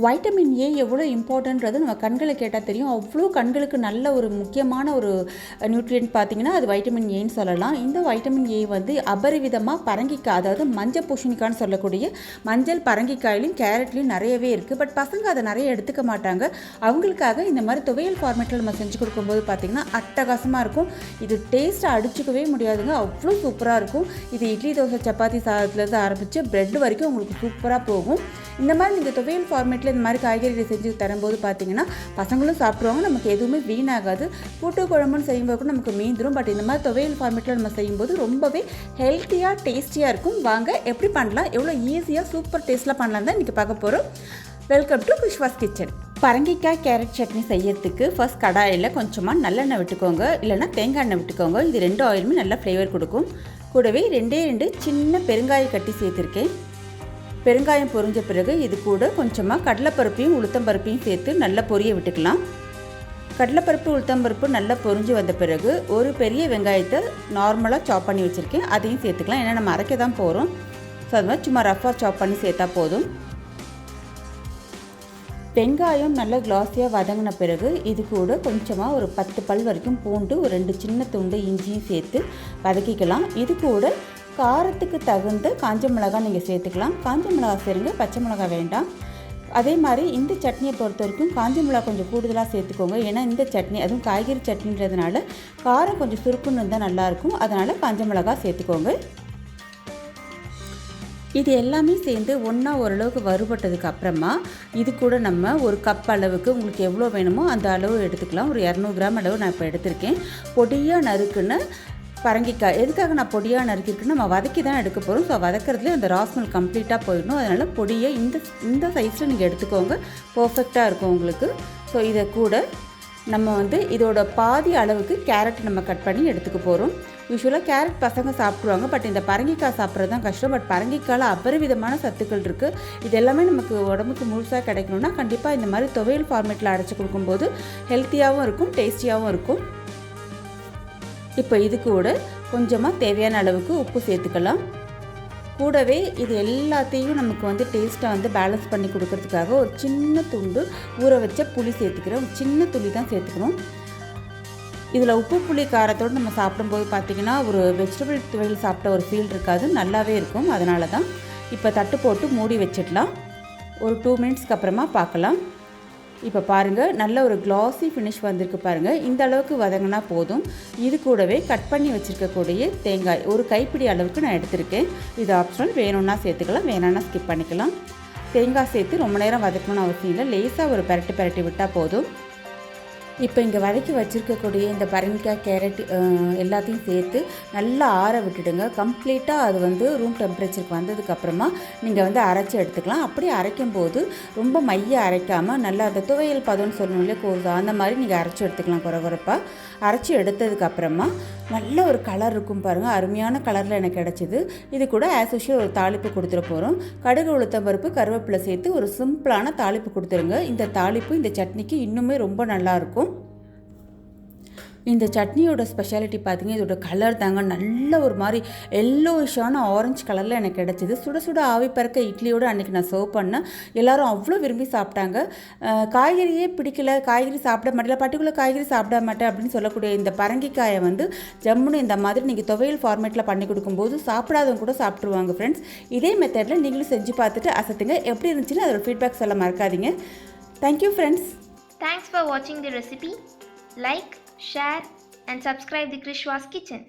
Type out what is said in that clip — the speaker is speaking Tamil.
வைட்டமின் ஏ எவ்வளோ இம்பார்ட்டன்றது நம்ம கண்களை கேட்டால் தெரியும். அவ்வளோ கண்களுக்கு நல்ல ஒரு முக்கியமான ஒரு நியூட்ரியன்ட் பார்த்திங்கன்னா அது வைட்டமின் ஏன்னு சொல்லலாம். இந்த வைட்டமின் ஏ வந்து அபரிவிதமாக பரங்கிக்காய், அதாவது மஞ்சள் பூசணிக்கான்னு சொல்லக்கூடிய மஞ்சள் பரங்கிக்காயிலையும் கேரட்லேயும் நிறையவே இருக்குது. பட் பசங்க அதை நிறைய எடுத்துக்க மாட்டாங்க. அவங்களுக்காக இந்த மாதிரி துவையல் ஃபார்மேட்டில் நம்ம செஞ்சு கொடுக்கும்போது பார்த்திங்கன்னா அட்டகாசமாக இருக்கும். இது டேஸ்ட்டை அடிச்சுக்கவே முடியாதுங்க, அவ்வளோ சூப்பராக இருக்கும். இது இட்லி, தோசை, சப்பாத்தி சாதத்துலேருந்து ஆரம்பித்து ப்ரெட் வரைக்கும் உங்களுக்கு சூப்பராக போகும். இந்த மாதிரி நீங்கள் துவையல் ஃபார்மேட்டில் இந்த மாதிரி காய்கறிகள் செஞ்சு தரும்போது பார்த்தீங்கன்னா பசங்களும் சாப்பிடுவாங்க, நமக்கு எதுவுமே வீணாகாது. கூட்டு குழம்புன்னு செய்யும்போது கூட நமக்கு மீந்துடும். பட் இந்த மாதிரி துவையல் ஃபார்மேட்டில் நம்ம செய்யும்போது ரொம்பவே ஹெல்த்தியாக டேஸ்டியாக இருக்கும். வாங்க எப்படி பண்ணலாம், எவ்வளோ ஈஸியாக சூப்பர் டேஸ்ட்டில் பண்ணலாம் தான் இன்றைக்கி பார்க்க போகிறோம். Welcome to KrishVas kitchen. பரங்கிக்காய் கேரட் சட்னி செய்யறதுக்கு ஃபர்ஸ்ட் கடாயில் கொஞ்சமாக நல்லெண்ணெய் விட்டுக்கோங்க, இல்லைனா தேங்காய் எண்ணெய் விட்டுக்கோங்க. இது 2 ஆயிலுமே நல்லா ஃப்ளேவர் கொடுக்கும். கூடவே 2 சின்ன பெருங்காயம் கட்டி சேர்த்துருக்கேன். பெருங்காயம் பொரிஞ்ச பிறகு இது கூட கொஞ்சமாக கடலைப்பருப்பையும் உளுத்தம்பருப்பையும் சேர்த்து நல்லா பொரிய விட்டுக்கலாம். கடலைப்பருப்பு உளுத்தம்பருப்பு நல்லா பொரிஞ்சு வந்த பிறகு ஒரு பெரிய வெங்காயத்தை நார்மலாக சாப் பண்ணி வச்சுருக்கேன், அதையும் சேர்த்துக்கலாம். ஏன்னா நம்ம அரைக்க தான் போகிறோம். ஸோ அது மாதிரி சும்மா ரஃபாக சாப் பண்ணி சேர்த்தா போதும். வெங்காயம் நல்லா கிளாஸியாக வதங்கின பிறகு இது கூட கொஞ்சமாக ஒரு 10 பல் வரைக்கும் பூண்டு, ஒரு 2 சின்ன துண்டு இஞ்சியும் சேர்த்து வதக்கிக்கலாம். இது கூட காரத்துக்கு தகுந்த காஞ்ச மிளகாய் நீங்கள் சேர்த்துக்கலாம். காஞ்ச மிளகாய் சேருங்க, பச்சை மிளகாய் வேண்டாம். அதே மாதிரி இந்த சட்னியை பொறுத்த வரைக்கும் காஞ்ச மிளகாய் கொஞ்சம் கூடுதலாக சேர்த்துக்கோங்க. ஏன்னா இந்த சட்னி அதுவும் காய்கறி சட்னின்றதுனால காரம் கொஞ்சம் சுருக்குன்னு இருந்தால் நல்லாயிருக்கும். அதனால் காஞ்ச மிளகாய் சேர்த்துக்கோங்க. இது எல்லாமே சேர்ந்து ஒன்றா ஓரளவுக்கு வறுபட்டதுக்கு அப்புறமா இது கூட நம்ம ஒரு கப் அளவுக்கு உங்களுக்கு எவ்வளோ வேணுமோ அந்த அளவு எடுத்துக்கலாம். ஒரு 200 கிராம் அளவு நான் இப்போ எடுத்திருக்கேன். பொடியாக நறுக்குன்னு பரங்கிக்காய். எதுக்காக நான் பொடியாக நறுக்கிருக்குன்னு நம்ம வதக்கி தான் எடுக்க போகிறோம். ஸோ வதக்கிறதுலேயே அந்த ராஸ்மெல் கம்ப்ளீட்டாக போயிடணும். அதனால் பொடியை இந்த சைஸில் நீங்கள் எடுத்துக்கோங்க, பர்ஃபெக்டாக இருக்கும் உங்களுக்கு. ஸோ இதை கூட நம்ம வந்து இதோட பாதி அளவுக்கு கேரட் நம்ம கட் பண்ணி எடுத்துக்க போகிறோம். யூஸ்வலாக கேரட் பசங்க சாப்பிடுவாங்க, பட் இந்த பரங்கிக்காய் சாப்பிட்றது தான் கஷ்டம். பட் பரங்கிக்காயில் அபரிவிதமான சத்துக்கள் இருக்குது. இது எல்லாமே நமக்கு உடம்புக்கு முழுசாக கிடைக்கணும்னா கண்டிப்பாக இந்த மாதிரி துவையல் ஃபார்மேட்டில் அரைச்சி கொடுக்கும்போது ஹெல்த்தியாகவும் இருக்கும், டேஸ்டியாகவும் இருக்கும். இப்போ இது கூட கொஞ்சமாக தேவையான அளவுக்கு உப்பு சேர்த்துக்கலாம். கூடவே இது எல்லாத்தையும் நமக்கு வந்து டேஸ்ட்டாக வந்து பேலன்ஸ் பண்ணி கொடுக்கறதுக்காக ஒரு சின்ன துண்டு ஊற வச்ச புளி சேர்த்துக்கிறோம். சின்ன துளி தான் சேர்த்துக்கணும். இதில் உப்பு புளி காரத்தோடு நம்ம சாப்பிடும்போது பார்த்திங்கன்னா ஒரு வெஜிடபிள் துவையல் சாப்பிட்ட ஒரு ஃபீல் இருக்காது, நல்லாவே இருக்கும். அதனால தான் இப்போ தட்டு போட்டு மூடி வச்சிடலாம். ஒரு 2 மினிட்ஸ்க்கு அப்புறமா பார்க்கலாம். இப்போ பாருங்கள், நல்ல ஒரு கிளாஸி ஃபினிஷ் வந்திருக்கு பாருங்கள். இந்த அளவுக்கு வதங்கினா போதும். இது கூடவே கட் பண்ணி வச்சுருக்கக்கூடிய தேங்காய் ஒரு கைப்பிடி அளவுக்கு நான் எடுத்திருக்கேன். இது ஆப்ஷனல், வேணும்னா சேர்த்துக்கலாம், வேணான்னா ஸ்கிப் பண்ணிக்கலாம். தேங்காய் சேர்த்து ரொம்ப நேரம் வதக்கணும்னு அவசியம் இல்லை, லேசாக ஒரு பெரட்டி விட்டால் போதும். இப்போ இங்கே வதக்கி வச்சுருக்கக்கூடிய இந்த பரங்கிக்காய் கேரட் எல்லாத்தையும் சேர்த்து நல்லா ஆற விட்டுடுங்க. கம்ப்ளீட்டாக அது வந்து ரூம் டெம்பரேச்சருக்கு வந்ததுக்கப்புறமா நீங்கள் வந்து அரைச்சி எடுத்துக்கலாம். அப்படி அரைக்கும் போது ரொம்ப மைய அரைக்காமல் நல்லா அந்த துவையல் பதம்னு சொல்லணும் இல்லையா, கோசா அந்த மாதிரி நீங்கள் அரைச்சி எடுத்துக்கலாம். குறகுறப்பாக அரைச்சி எடுத்ததுக்கப்புறமா நல்ல ஒரு கலர் இருக்கும் பாருங்கள், அருமையான கலரில் எனக்கு கிடச்சிது. இது கூட ஆஸ் யூஷுவல் ஒரு தாளிப்பு கொடுத்துட போகிறோம். கடுகு, உளுத்தம்பருப்பு, கருவேப்பிலை சேர்த்து ஒரு சிம்பிளான தாளிப்பு கொடுத்துருங்க. இந்த தாளிப்பு இந்த சட்னிக்கு இன்னுமே ரொம்ப நல்லாயிருக்கும். இந்த சட்னியோட ஸ்பெஷாலிட்டி பார்த்திங்கன்னா இதோட கலர் தாங்க, நல்ல ஒரு மாதிரி எல்லோயிஷான ஆரஞ்சு கலரில் எனக்கு கிடச்சிது. சுட சுட ஆவி பறக்க இட்லியோடு அன்றைக்கி நான் சர்வ் பண்ணேன். எல்லோரும் அவ்வளோ விரும்பி சாப்பிட்டாங்க. காய்கறியே பிடிக்கல, காய்கறி சாப்பிட மாட்டேன், பர்டிகுலர் காய்கறி சாப்பிட மாட்டேன் அப்படின்னு சொல்லக்கூடிய இந்த பரங்கிக்காயை வந்து ஜம்முன்னு இந்த மாதிரி நீங்கள் துவையல் ஃபார்மேட்டில் பண்ணி கொடுக்கும்போது சாப்பிடாதவங்க கூட சாப்பிட்ருவாங்க. ஃப்ரெண்ட்ஸ், இதே மெத்தடில் நீங்களும் செஞ்சு பார்த்துட்டு அசத்துங்க. எப்படி இருந்துச்சுன்னு அதோட ஃபீட்பேக் சொல்ல மறக்காதீங்க. Thank you friends. Thanks for watching the recipe. Like, share and subscribe the KrishVas kitchen.